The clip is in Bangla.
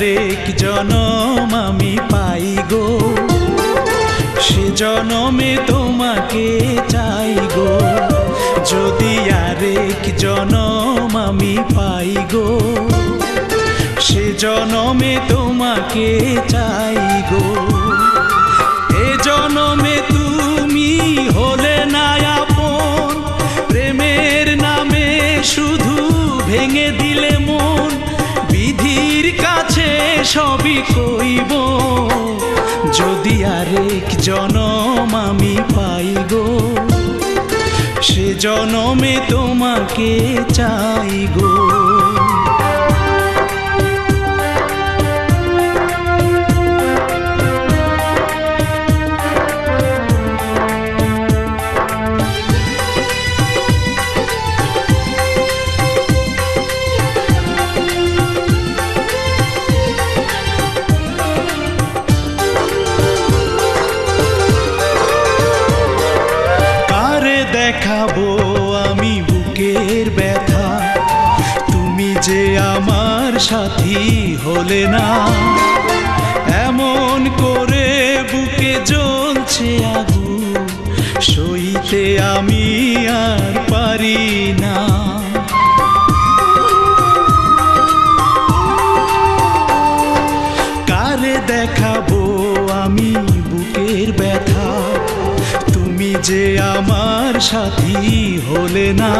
আরেক জনম আমি পাই গো, সে জনমে তোমাকে চাই গো। যদি আরেক জনম আমি পাই গো, সে জনমে তোমাকে চাই গো। এ জনমে তুমি হলে না আপন, প্রেমের নামে শুধু ভেঙে দিলে মন। বিধির কাছে সবই কইব, যদি আরেক জনম আমি পাই গো, সে জনমে তোমাকে চাই গো। দেখাবো আমি বুকের ব্যথা, তুমি যে আমার সাথী হলে না। এমন করে বুকে জ্বলছে আগুন, সইতে আমি আর পারি না। কারে দেখাবো আমি বুকের ব্যথা, তুমি যে আমার সাথী হলে না।